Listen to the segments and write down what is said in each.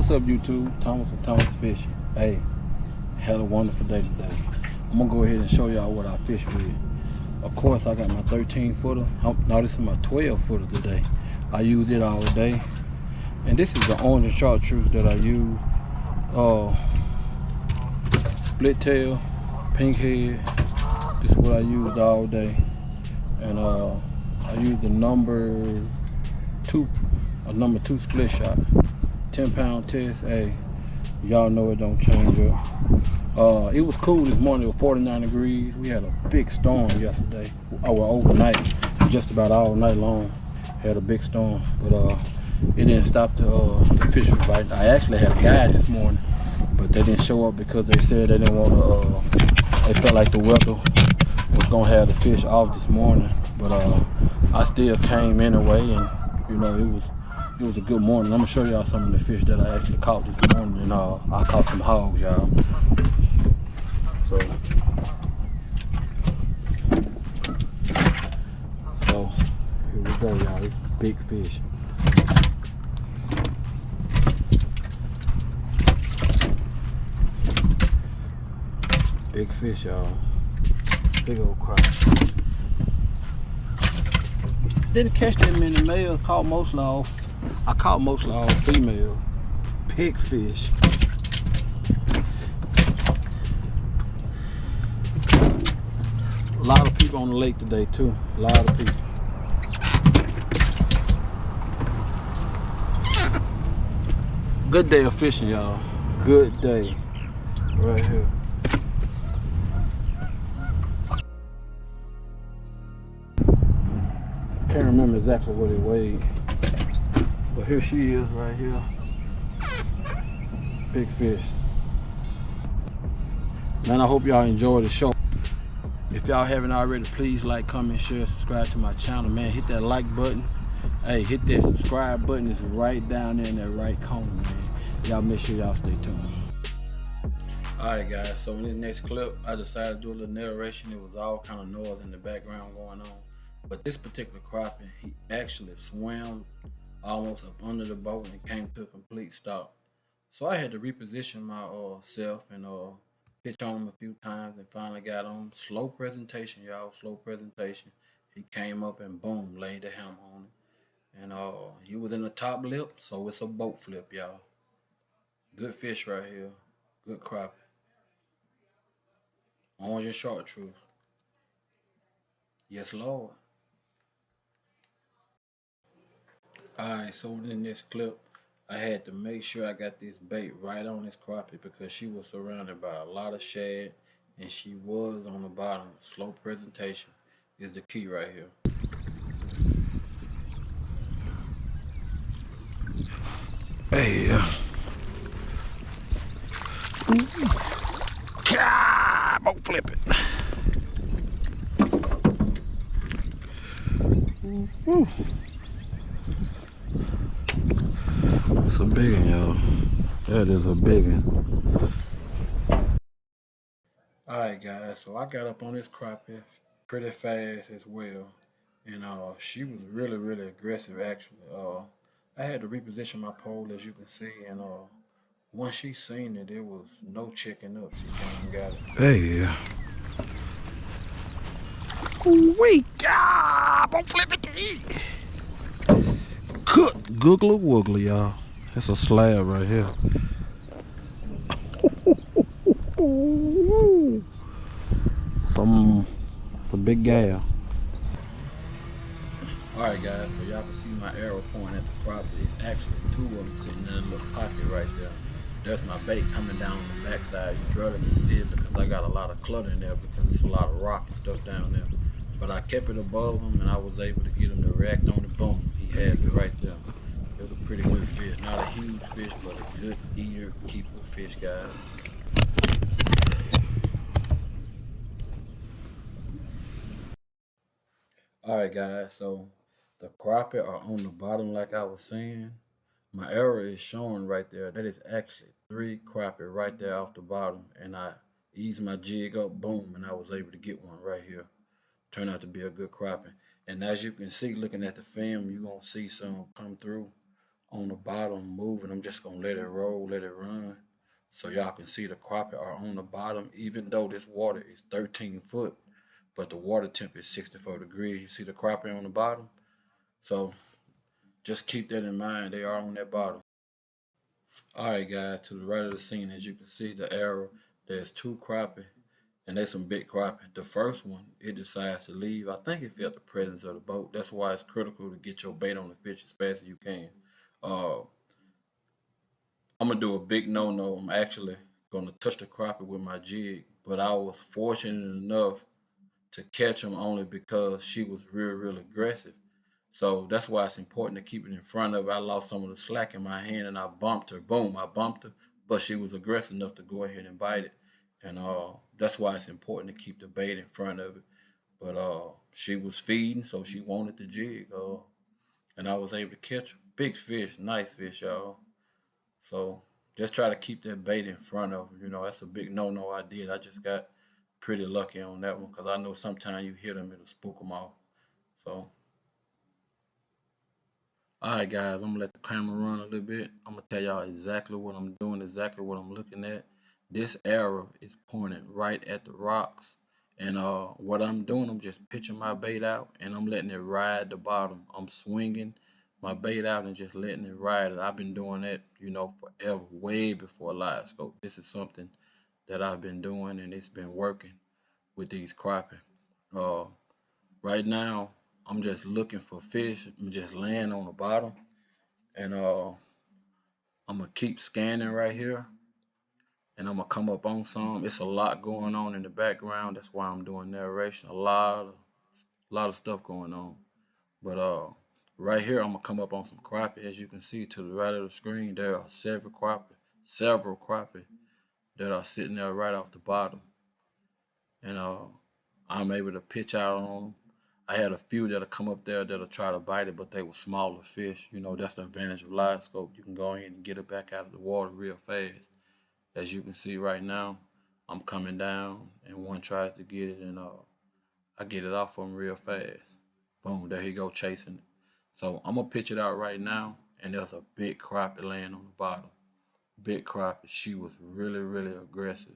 What's up, YouTube? Thomas from Thomas Fishing. Hey, had a wonderful day today. I'm gonna go ahead and show y'all what I fish with. Of course, I got my 13 footer. Now this is my 12 footer today. I use it all day. And this is the orange and chartreuse that I use. Split tail, pink head. This is what I used all day. And I used the number two split shot. 10-pound test. Hey, y'all know it don't change up. It was cool this morning. It was 49 degrees. We had a big storm yesterday. Overnight, just about all night long. Had a big storm, but it didn't stop the fish from biting. I actually had a guide this morning, but they didn't show up because they said they didn't want to. They felt like the weather was gonna have the fish off this morning, but I still came anyway, and you know it was a good morning. I'm gonna show y'all some of the fish that I actually caught this morning, and I caught some hogs, y'all. So here we go, y'all. It's big fish. Big fish, y'all. Big old crappie. Didn't catch that many males. Caught mostly off. I caught mostly all female. Big fish. A lot of people on the lake today too. A lot of people. Good day of fishing, y'all. Good day. Right here. Can't remember exactly what it weighed. But here she is right here. Big fish. Man, I hope y'all enjoy the show. If y'all haven't already, please like, comment, share, subscribe to my channel, man. Hit that like button. Hey, hit that subscribe button. It's right down there in that right corner, man. Y'all make sure y'all stay tuned. Alright guys, so in this next clip, I decided to do a little narration. It was all kind of noise in the background going on. But this particular crappie, he actually swam almost up under the boat and came to a complete stop. So I had to reposition myself and pitch on him a few times and finally got on. Slow presentation, y'all, slow presentation. He came up and boom, laid the hammer on it. And he was in the top lip, so it's a boat flip, y'all. Good fish right here. Good crappie. Orange and chartreuse. Yes, Lord. Alright, so in this clip, I had to make sure I got this bait right on this crappie because she was surrounded by a lot of shad and she was on the bottom. Slow presentation is the key right here. Hey, boat flipping. It's a big one, y'all. That is a big one. Alright guys, so I got up on this crappie pretty fast as well. And she was really aggressive actually. I had to reposition my pole as you can see, and once she seen it, it was no checking up. She came and got it. Hey, wait, don't flip it to eat. Good googly woogly, y'all. That's a slab right here. It's a big gal. Alright guys, so y'all can see my arrow pointing at the crappie. It's actually two of them sitting in a little pocket right there. There's my bait coming down on the backside. You barely can see it because I got a lot of clutter in there because it's a lot of rock and stuff down there. But I kept it above him and I was able to get him to react on it. Boom, he has it right there. It was a pretty good fish. Not a huge fish, but a good eater, keeper fish, guys. Alright guys, so the crappie are on the bottom like I was saying. My arrow is showing right there. That is actually 3 crappie right there off the bottom. And I eased my jig up, boom, and I was able to get one right here. Turned out to be a good crappie. And as you can see, looking at the film, you're going to see some come through on the bottom moving. I'm just gonna let it roll, let it run. So y'all can see the crappie are on the bottom, even though this water is 13 foot, but the water temp is 64 degrees. You see the crappie on the bottom? So just keep that in mind. They are on that bottom. All right, guys, to the right of the scene, as you can see the arrow, there's two crappie, and there's some big crappie. The first one, it decides to leave. I think it felt the presence of the boat. That's why it's critical to get your bait on the fish as fast as you can. Uh, I'm gonna do a big no-no. I'm actually gonna touch the crappie with my jig, but I was fortunate enough to catch him only because she was real, real aggressive. So that's why it's important to keep it in front of her. I lost some of the slack in my hand and I bumped her. Boom, I bumped her, but she was aggressive enough to go ahead and bite it. And that's why it's important to keep the bait in front of it. But she was feeding, so she wanted the jig. And I was able to catch her. Big fish, nice fish, y'all. So just try to keep that bait in front of them. You know, that's a big no-no I did. I just got pretty lucky on that one because I know sometimes you hit them, it'll spook them off. So, all right, guys, I'm gonna let the camera run a little bit. I'm gonna tell y'all exactly what I'm doing, exactly what I'm looking at. This arrow is pointed right at the rocks. And what I'm doing, I'm just pitching my bait out and I'm letting it ride the bottom. I'm swinging my bait out and just letting it ride. I've been doing that, you know, forever, way before live scope. This is something that I've been doing and it's been working with these crappie. Uh, right now, I'm just looking for fish. I'm just laying on the bottom and I'm gonna keep scanning right here and I'm gonna come up on some. It's a lot going on in the background. That's why I'm doing narration. A lot of stuff going on. But right here I'm gonna come up on some crappie. As you can see to the right of the screen, there are several crappie that are sitting there right off the bottom. And I'm able to pitch out on them. I had a few that'll come up there that'll try to bite it, but they were smaller fish. You know, that's the advantage of live scope. You can go ahead and get it back out of the water real fast. As you can see right now, I'm coming down and one tries to get it and I get it off him real fast. Boom, there he go chasing it. So I'm gonna pitch it out right now and there's a big crappie laying on the bottom. Big crappie. She was really, really aggressive.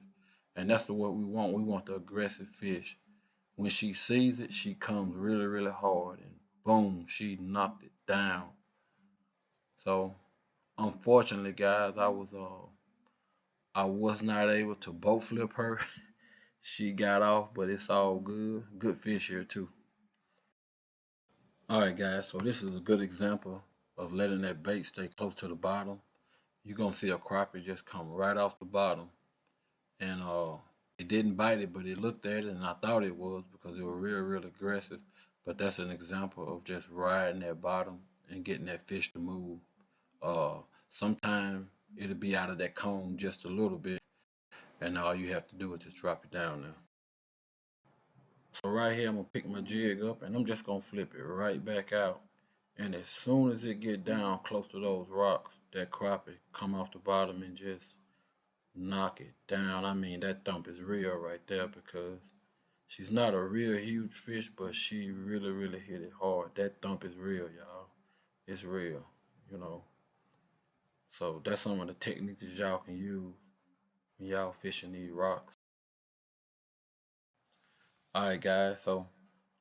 And that's what we want. We want the aggressive fish. When she sees it, she comes really, really hard and boom, she knocked it down. So unfortunately, guys, I was not able to boat flip her. She got off, but it's all good. Good fish here too. All right, guys. So this is a good example of letting that bait stay close to the bottom. You're gonna see a crappie just come right off the bottom, and it didn't bite it, but it looked at it, and I thought it was because it was real, real aggressive. But that's an example of just riding that bottom and getting that fish to move. Uh, Sometimes it'll be out of that cone just a little bit, and all you have to do is just drop it down there. So right here, I'm gonna pick my jig up and I'm just gonna flip it right back out. And as soon as it get down close to those rocks, that crappie come off the bottom and just knock it down. I mean, that thump is real right there because she's not a real huge fish, but she really, really hit it hard. That thump is real, y'all. It's real, you know. So that's some of the techniques that y'all can use when y'all fishing these rocks. All right, guys. So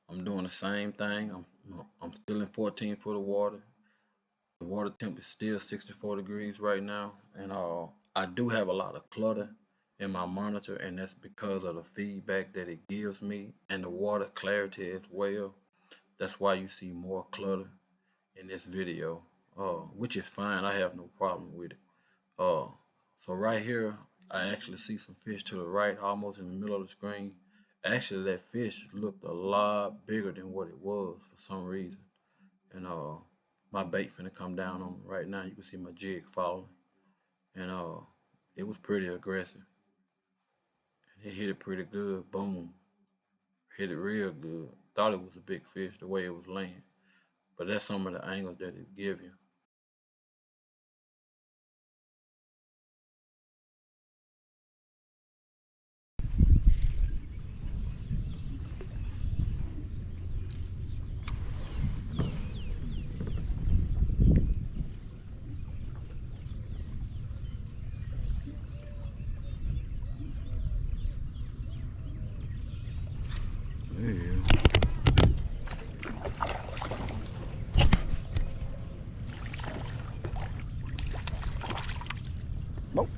I'm doing the same thing. I'm still in 14 foot of water. The water temp is still 64 degrees right now, and I do have a lot of clutter in my monitor, and that's because of the feedback that it gives me and the water clarity as well. That's why you see more clutter in this video, which is fine. I have no problem with it. Uh, so right here, I actually see some fish to the right, almost in the middle of the screen. Actually, that fish looked a lot bigger than what it was for some reason. And my bait finna come down on right now. You can see my jig falling. And it was pretty aggressive. And it hit it pretty good. Boom. Hit it real good. Thought it was a big fish the way it was laying. But that's some of the angles that it give you.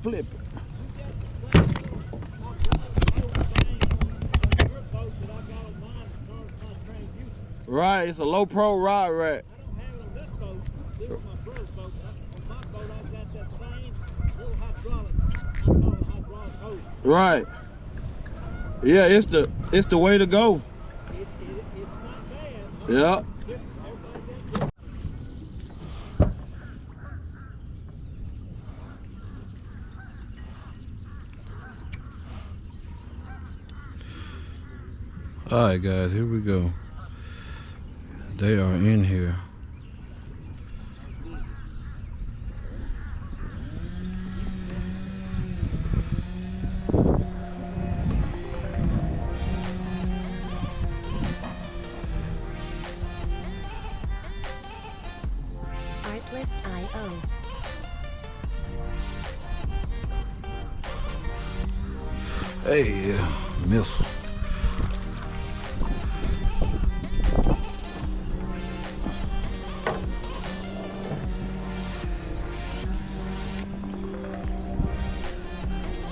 flip it. Right, it's a low pro rod rack. I don't have it on this boat. This is my brother's boat. On my boat, I've got that same little hydraulic. I call it hydraulic hose. Right. Yeah, it's the way to go. It's not bad. Yeah. All right, guys, here we go. They are in here. Artlist.io. Hey, missile.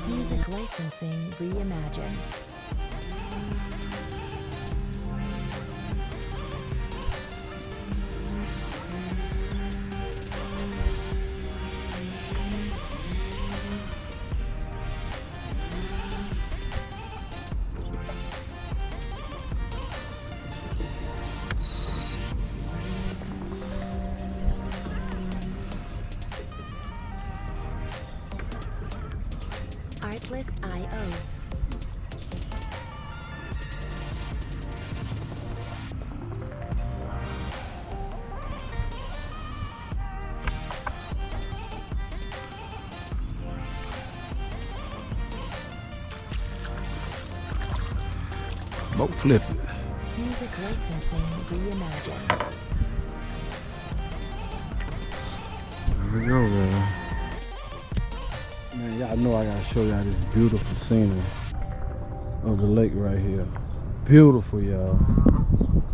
Music licensing reimagined. Artlist.io. Boat flip it. Music licensing reimagined. There we go, man. Man, y'all know I gotta show y'all this beautiful scenery of the lake right here. Beautiful, y'all.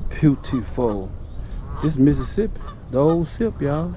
Beautiful. This Mississippi, the old sip, y'all.